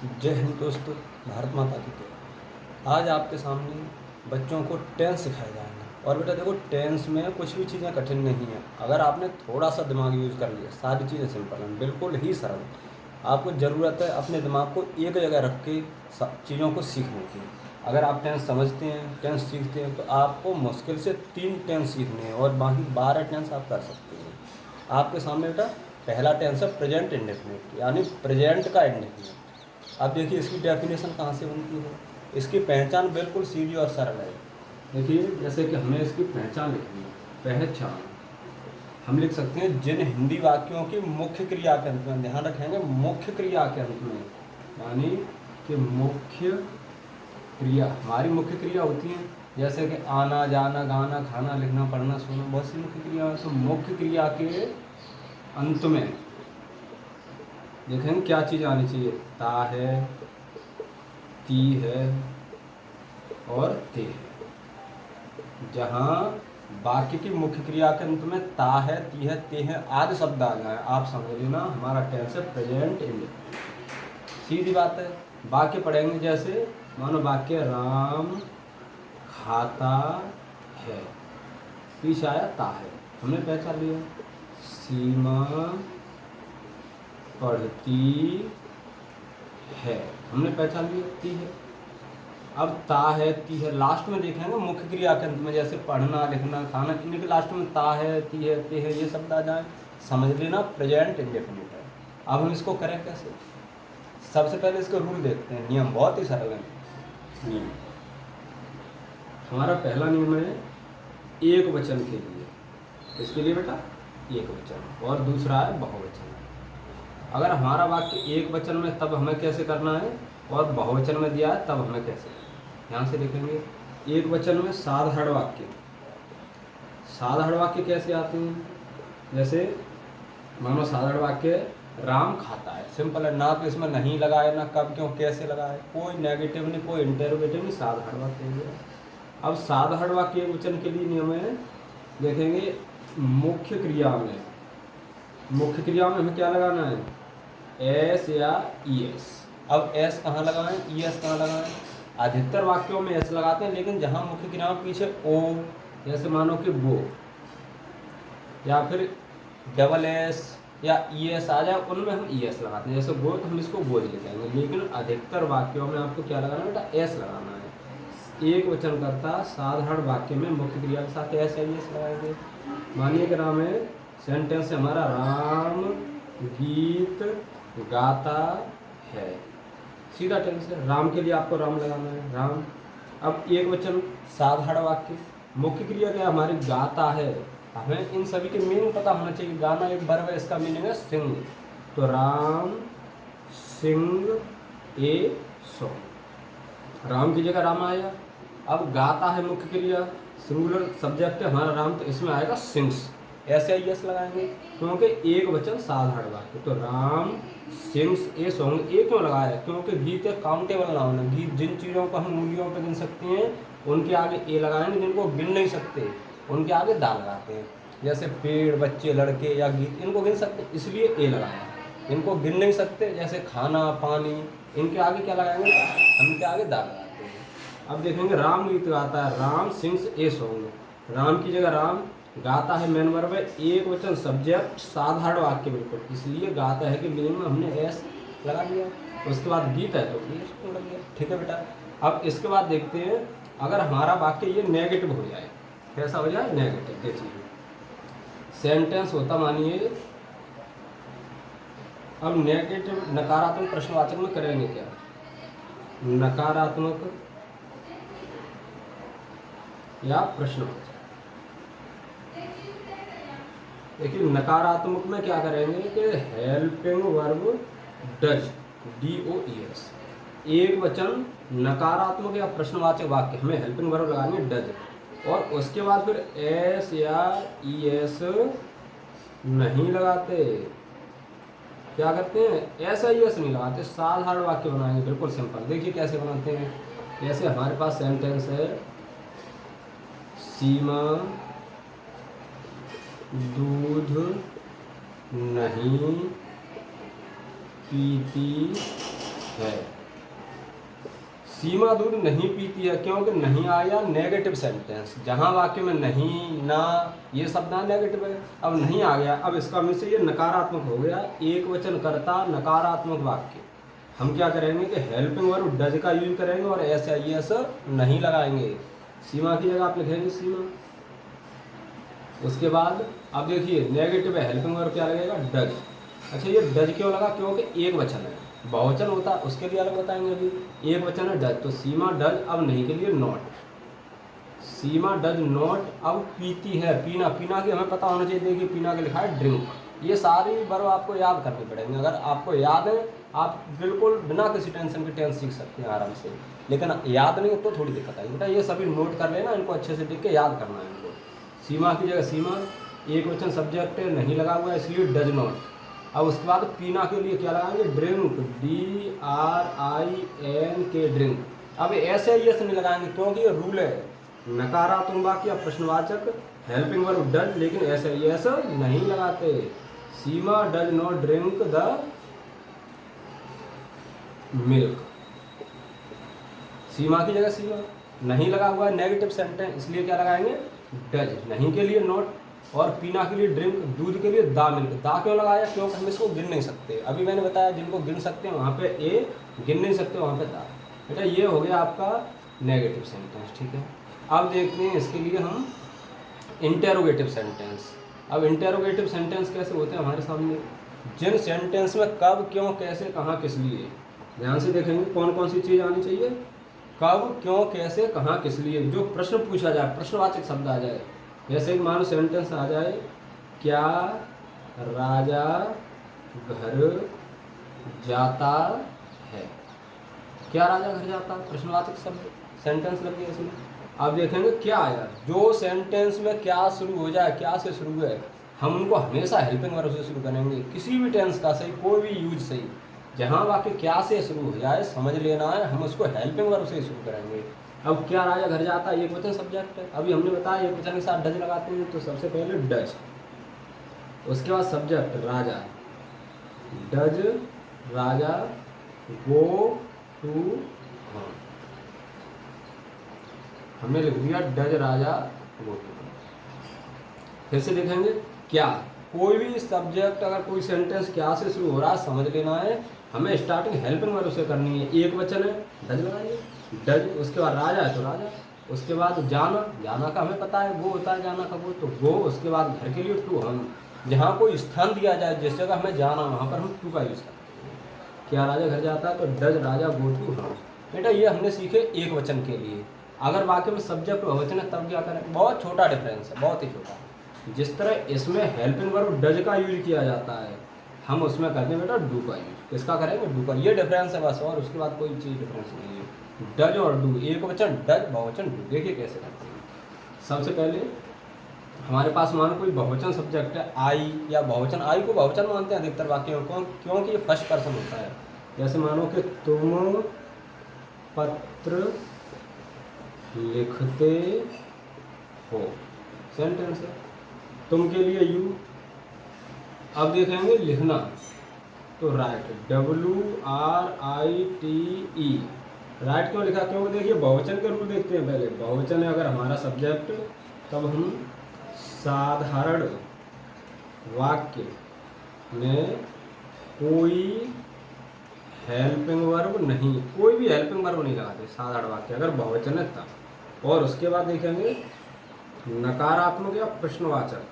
जय हिंद दोस्तों, भारत माता की जय। आज आपके सामने बच्चों को टेंस सिखाए जाएंगे। और बेटा देखो, टेंस में कुछ भी चीज़ें कठिन नहीं है। अगर आपने थोड़ा सा दिमाग यूज़ कर लिया, सारी चीज़ें सिंपल हैं, बिल्कुल ही सरल। आपको ज़रूरत है अपने दिमाग को एक जगह रख के चीज़ों को सीखने की। अगर आप टेंस समझते हैं, टेंस सीखते हैं, तो आपको मुश्किल से 3 टेंस सीखने हैं और बाकी 12 टेंस आप कर सकते हैं। आपके सामने बेटा पहला टेंस है प्रेजेंट इंडेफिनिट, यानी प्रेजेंट का इंडेफिनिट। अब देखिए इसकी डेफिनेशन कहाँ से बनती है। इसकी पहचान बिल्कुल सीधी और सरल है। देखिए जैसे कि हमें इसकी पहचान लिखनी है। पहचान हम लिख सकते हैं जिन हिंदी वाक्यों की मुख्य क्रिया के अंत में, ध्यान रखेंगे मुख्य क्रिया के अंत में, यानी कि मुख्य क्रिया, हमारी मुख्य क्रिया होती हैं जैसे कि आना जाना गाना खाना लिखना पढ़ना सोना, बहुत सी मुख्य क्रिया है। तो मुख्य क्रिया के अंत में देखेंगे क्या चीज़ आनी चाहिए। ता है, ती है और ते है। जहाँ वाक्य की मुख्य क्रिया के अंत में ता है, ती है, ते है आदि शब्द आ जाए, आप समझ लेना हमारा टेंस है प्रेजेंट इंडेफिनिट। सीधी बात है। वाक्य पढ़ेंगे जैसे मानो वाक्य राम खाता है, पीछे आया ता है, हमने पहचान लिया। सीमा पढ़ती है, हमने पहचान लिया ती है। अब ता है, ती है, लास्ट में देखेंगे मुख्य क्रिया के अंत में जैसे पढ़ना लिखना खाना, इनके लास्ट में ता है, ती है, ते है, ये शब्द आ जाए, समझ लेना प्रेजेंट इंडेफिनिट है। अब हम इसको करें कैसे। सबसे पहले इसके रूल देखते हैं। नियम बहुत ही सरल है। नियम हमारा पहला नियम है एक वचन के लिए, इसके लिए बेटा एक वचन, और दूसरा है बहुवचन। अगर हमारा वाक्य एक वचन में तब हमें कैसे करना है, और बहुवचन में दिया है तब हमें कैसे। ध्यान से देखेंगे एक वचन में साधारण वाक्य, साधारण वाक्य कैसे आते हैं। जैसे मानो साधारण वाक्य राम खाता है, सिंपल है, ना तो इसमें नहीं लगाए, ना कब क्यों कैसे लगाए, कोई नेगेटिव नहीं, कोई इंटरोगेटिव नहीं, साधारण वाक्य है। अब साधारण वाक्य एक वचन के लिए नियम है, देखेंगे मुख्य क्रिया में, मुख्य क्रिया में हमें क्या लगाना है, एस या ई एस। अब एस कहाँ लगाएं, ई एस कहाँ लगाएं। अधिकतर वाक्यों में एस लगाते हैं, लेकिन जहाँ मुख्य क्रिया में पीछे ओ, जैसे मानो कि वो, या फिर डबल एस या ई एस आ जाए, उनमें हम ई एस लगाते हैं। जैसे वो तो हम इसको वो ही लिखेंगे, लेकिन अधिकतर वाक्यों में आपको क्या लगाना है बेटा, एस लगाना है। एक वचन करता साधारण वाक्य में मुख्य क्रिया के साथ एस या ई एस लगाएंगे। मानिए कि राम है, सेंटेंस है हमारा राम गीत गाता है, सीधा टेंस है, राम के लिए आपको राम लगाना है, राम। अब एक वचन साधारण वाक्य, मुख्य क्रिया क्या हमारी गाता है, हमें इन सभी के मीनिंग पता होना चाहिए। गाना एक वर्ब है, इसका मीनिंग है सिंग, तो राम सिंग ए सॉन्ग, राम की जगह राम आया। अब गाता है मुख्य क्रिया, सिंगुलर सब्जेक्ट है हमारा राम, तो इसमें आएगा सिंग्स, ऐसे ही यस लगाएंगे क्योंकि एक वचन साधारण वाक्य। तो राम सिंग्स ए सॉन्ग, ए क्यों लगाया, क्योंकि गीत एक काउंटेबल नाउन है। गीत जिन चीज़ों को हम मूल्यों पर गिन सकते हैं उनके आगे ए लगाएंगे, जिनको गिन नहीं सकते उनके आगे दा लगाते हैं। जैसे पेड़, बच्चे, लड़के या गीत, इनको गिन सकते इसलिए ए लगाया, इनको गिन नहीं सकते जैसे खाना पानी, इनके आगे क्या लगाएंगे, इनके आगे दा लगाते हैं। अब देखेंगे राम गीत गाता है, Ram sings a song, Ram की जगह राम, गाता है मेन वर्ब है, एक वचन सब्जेक्ट, साधारण वाक्य बिल्कुल, इसलिए गाता है कि मीनिंग में हमने एस लगा दिया। उसके बाद गीत है तो एस लग गया, ठीक है बेटा। अब इसके बाद देखते हैं अगर हमारा वाक्य ये नेगेटिव हो जाए, कैसा हो जाए, नेगेटिव। देखिए सेंटेंस होता मानिए, अब नेगेटिव नकारात्मक प्रश्नवाचक में करेंगे क्या, नकारात्मक या प्रश्नवाचक। देखिए नकारात्मक में क्या करेंगे कि helping verb does, D O E S, एक वचन नकारात्मक या प्रश्नवाचक वाक्य हमें हेल्पिंग वर्ब लगाएंगे डज, और उसके बाद फिर एस या ई एस नहीं लगाते, क्या करते हैं, एस या ई एस नहीं लगाते, साधारण वाक्य बनाएंगे बिल्कुल सिंपल। देखिए कैसे बनाते हैं, जैसे हमारे पास सेंटेंस है सीमा दूध नहीं पीती है। सीमा दूध नहीं पीती है क्योंकि नहीं आया नेगेटिव सेंटेंस। जहाँ वाक्य में नहीं, ना, ये शब्द ना नेगेटिव है, अब नहीं आ गया, अब इसका में से ये नकारात्मक हो गया। एक वचन करता नकारात्मक वाक्य, हम क्या करेंगे कि हेल्पिंग वर्ब डज का यूज करेंगे और एस नहीं लगाएंगे। सीमा की जगह आप लिखेंगे सीमा। उसके बाद अब देखिए नेगेटिव है, हेल्पिंग वर्ब क्या लगेगा, डज। अच्छा ये डज क्यों लगा, क्योंकि एक वचन है। बहुवचन होता उसके लिए अलग बताएंगे, अभी एक वचन है डज, तो सीमा डज, अब नहीं के लिए नॉट। सीमा डज नॉट अब पीती है, पीना, पीना की हमें पता होना चाहिए। देखिए पीना का लिखा है ड्रिंक। ये सारी वर्ब आपको याद करनी पड़ेंगे। अगर आपको याद है आप बिल्कुल बिना किसी टेंशन के टेंस सीख सकते हैं आराम से, लेकिन याद नहीं तो थोड़ी दिक्कत आएगी। बेटा ये सभी नोट कर लेना, इनको अच्छे से देख के याद करना है इनको। सीमा की जगह सीमा, एक वचन सब्जेक्ट नहीं लगा हुआ है इसलिए डज नॉट। अब उसके बाद पीना के लिए क्या लगाएंगे, ड्रिंक, DRINK ड्रिंक। अब ऐसे नहीं लगाएंगे क्योंकि ये रूल है, नकारात्मक वाक्य या प्रश्नवाचक हेल्पिंग वर्ब डज, लेकिन ऐसे नहीं लगाते। Seema does not drink the milk. Seema की जगह सीमा, नहीं लगा हुआ है नेगेटिव सेंटेंस इसलिए क्या लगाएंगे, डज। नहीं के लिए नॉट, और पीना के लिए ड्रिंक, दूध के लिए दा मिल्क। दा क्यों लगाया, क्योंकि हम इसको गिन नहीं सकते। अभी मैंने बताया जिनको गिन सकते हैं वहाँ पे ए, गिन नहीं सकते वहाँ पे दा। बेटा ये हो गया आपका नेगेटिव सेंटेंस, ठीक है। अब देखते हैं इसके लिए हम इंटेरोगेटिव सेंटेंस। अब इंटेरोगेटिव सेंटेंस कैसे होते हैं हमारे सामने, जिन सेंटेंस में कब, क्यों, कैसे, कहाँ, किस लिए, ध्यान से देखेंगे कौन कौन सी चीज़ आनी चाहिए। कब, क्यों, कैसे, कहाँ, किस लिए। जो प्रश्न पूछा जाए, प्रश्नवाचक शब्द आ जाए। जैसे कि मानो सेंटेंस आ जाए, क्या राजा घर जाता है। क्या राजा घर जाता है, प्रश्नवाचक शब्द सेंटेंस लग गया इसमें। अब देखेंगे क्या आया, जो सेंटेंस में क्या शुरू हो जाए, क्या से शुरू है, हम उनको हमेशा हेल्पिंग वर्ब से शुरू करेंगे। किसी भी टेंस का सही, कोई भी यूज सही, जहाँ वाक्य क्या से शुरू हो जाए समझ लेना है, हम उसको हेल्पिंग वर्ब से शुरू करेंगे। अब क्या राजा घर जाता है, एक वचन सब्जेक्ट है, अभी हमने बताया एक वचन के साथ डज लगाते हैं, तो सबसे पहले डज, उसके बाद subject Raja, does Raja go to home. हमने लिख दिया does Raja go to home. फिर से देखेंगे क्या, कोई भी सब्जेक्ट अगर कोई सेंटेंस क्या से शुरू हो रहा है समझ लेना है, हमें स्टार्टिंग हेल्पिंग वर्ब से करनी है। एक वचन है डज लगाएंगे, डज, उसके बाद राजा है तो राजा, उसके बाद जाना, जाना का हमें पता है वो होता है जाना का वो, तो वो, उसके बाद घर के लिए टू हम। जहाँ कोई स्थान दिया जाए, जिस जगह हमें जाना वहाँ पर हम टू का यूज़ करते हैं। क्या राजा घर जाता है तो डज राजा गो टू हम। बेटा ये हमने सीखे एक वचन के लिए। अगर वाक्य में सब्जेक्ट बहुवचन है तब क्या करें, बहुत छोटा डिफरेंस है, बहुत ही छोटा। जिस तरह इसमें हेल्पिंग वर्ब डज का यूज किया जाता है, हम उसमें करते हैं बेटा डू का यूज। किसका करेंगे, डू का। ये डिफरेंस है बस, और उसके बाद कोई चीज़ डिफरेंस नहीं है। डज और डू, एक वचन डज, बहुवचन डू। देखिए कैसे करते हैं। सबसे पहले हमारे पास मानो कोई बहुवचन सब्जेक्ट है आई, या बहुवचन आई को बहुवचन मानते हैं अधिकतर वाक्यों को, क्योंकि ये फर्स्ट पर्सन होता है। जैसे मानो कि तुम पत्र लिखते हो, सेंटेंस है, तुम के लिए यू। अब देखेंगे लिखना, तो राइट, WRITE, राइट क्यों लिखा, क्योंकि देखिए बहुवचन के रूल देखते हैं पहले। बहुवचन है अगर हमारा सब्जेक्ट, तब हम साधारण वाक्य में कोई हेल्पिंग वर्ब नहीं, कोई भी हेल्पिंग वर्ब नहीं लगाते साधारण वाक्य, अगर बहुवचन है तब। और उसके बाद देखेंगे नकारात्मक या प्रश्नवाचक,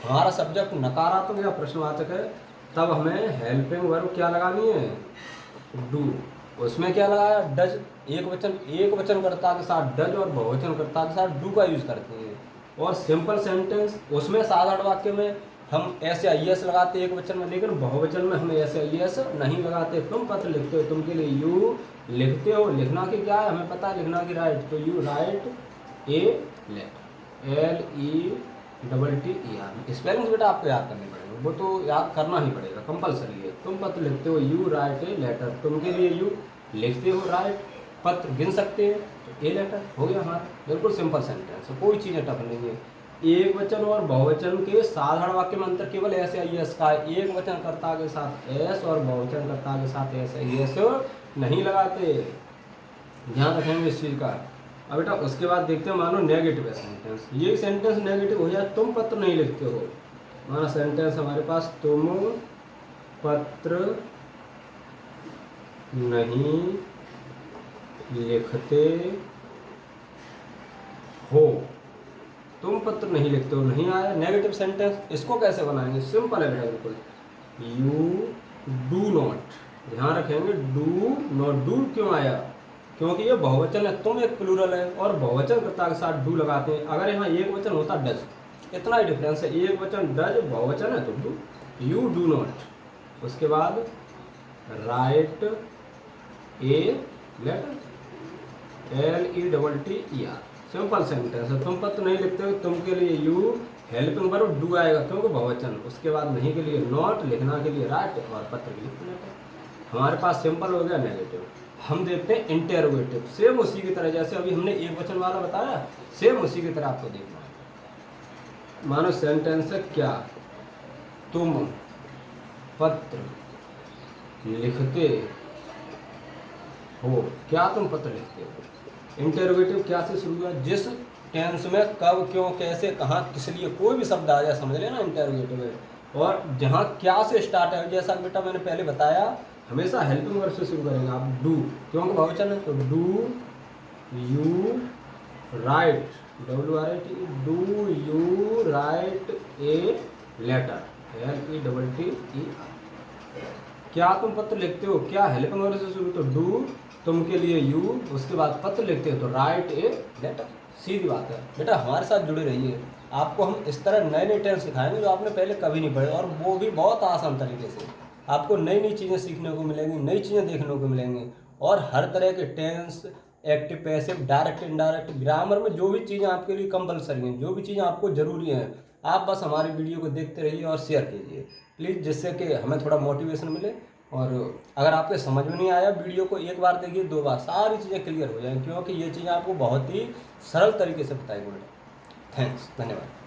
हमारा सब्जेक्ट नकारात्मक या प्रश्नवाचक है, तब हमें हेल्पिंग वर्ब क्या लगानी है, डू। उसमें क्या लगाया, डज, एक वचन कर्ता के साथ डज और बहुवचन कर्ता के साथ डू का यूज करते हैं। और सिंपल सेंटेंस, उसमें साधारण वाक्य में हम SIS लगाते एक वचन में, लेकिन बहुवचन में हम SIS नहीं लगाते। तुम पत्र लिखते हो, तुम के लिए यू लिखते हो। लिखना की क्या है हमें पता है, लिखना की राइट, तो you write a letter, LETTER। Spelling बेटा आपको याद करनी पड़ेगी, वो तो याद करना ही पड़ेगा, कंपलसरी है। तुम पत्र लिखते हो, यू राइट ए लेटर, तुम के लिए यू लिखते हो, राइट, पत्र गिन सकते हैं तो ए लेटर, हो गया हमारा। बिल्कुल सिंपल सेंटेंस है, कोई चीज़ टफ नहीं है। एक वचन और बहुवचन के साधारण वाक्य में अंतर केवल एस या एस का है। एक वचन कर्ता के साथ एस और बहुवचन कर्ता के साथ एस है, एस नहीं लगाते, ध्यान रखेंगे इस चीज का। अब बेटा उसके बाद देखते हैं, मानो नेगेटिव है सेंटेंस, ये सेंटेंस नेगेटिव हो जाए, तुम पत्र नहीं लिखते हो। माना सेंटेंस हमारे पास, तुम पत्र नहीं लिखते हो, तुम पत्र नहीं लिखते हो, नहीं आया नेगेटिव सेंटेंस। इसको कैसे बनाएंगे, सिंपल है बेटा बिल्कुल, यू डू नॉट, ध्यान रखेंगे डू नॉट, डू क्यों आया, क्योंकि ये बहुवचन है, तुम एक प्लूरल है और बहुवचन कर्ता के साथ डू लगाते हैं। अगर यहाँ एक वचन होता डज, इतना ही डिफरेंस है, एक वचन डज, बहुवचन है तो डू, यू डू नॉट। उसके बाद write a letter, LETTER, simple sentence है, तुम पत्र नहीं लिखते हो, तुम के लिए यू, हेल्पिंग वर्ब डू आएगा क्योंकि बहुवचन। उसके बाद नहीं के लिए नॉट, लिखना के लिए राइट और पत्र के लिए लेटर। हमारे पास सिंपल हो गया नेगेटिव। हम देखते हैं इंटेरोगेटिव, सेम उसी की तरह, जैसे अभी हमने एक वचन वाला बताया, सेम उसी की तरह आपको देखना है। मानो सेंटेंस है, क्या तुम पत्र लिखते हो, क्या तुम पत्र लिखते हो। इंटेरोगेटिव क्या से शुरू हुआ, जिस टेंस में कब, क्यों, कैसे, कहाँ, किस लिए, कोई भी शब्द आ जाए समझ लेना इंटेरोगेटिव है। और जहाँ क्या से स्टार्ट है, जैसा बेटा मैंने पहले बताया, हमेशा हेल्पिंग वर्ब से शुरू करेंगे आप, डू, क्योंकि बहुवचन है तो do you write, WRIT, do you write a letter, LETTER। क्या तुम पत्र लिखते हो, क्या हेल्पिंग वर्ब से शुरू, तो डू, तुम के लिए यू, उसके बाद पत्र लिखते हो तो राइट ए लेटर, सीधी बात है। बेटा हमारे साथ जुड़े रहिए, आपको हम इस तरह नए नए टेंस सिखाएंगे जो आपने पहले कभी नहीं पढ़े, और वो भी बहुत आसान तरीके से। आपको नई नई चीज़ें सीखने को मिलेंगी, नई चीज़ें देखने को मिलेंगी, और हर तरह के tense, active, passive, direct, indirect, grammar में जो भी चीज़ें आपके लिए कंपलसरी हैं, जो भी चीज़ें आपको ज़रूरी हैं, आप बस हमारी वीडियो को देखते रहिए और शेयर कीजिए प्लीज़, जिससे कि हमें थोड़ा मोटिवेशन मिले। और अगर आपके समझ में नहीं आया, वीडियो को एक बार देखिए, 2 बार, सारी चीज़ें क्लियर हो जाएंगी, क्योंकि ये चीज़ें आपको बहुत ही सरल तरीके से बताएगी बेटा। थैंक्स, धन्यवाद।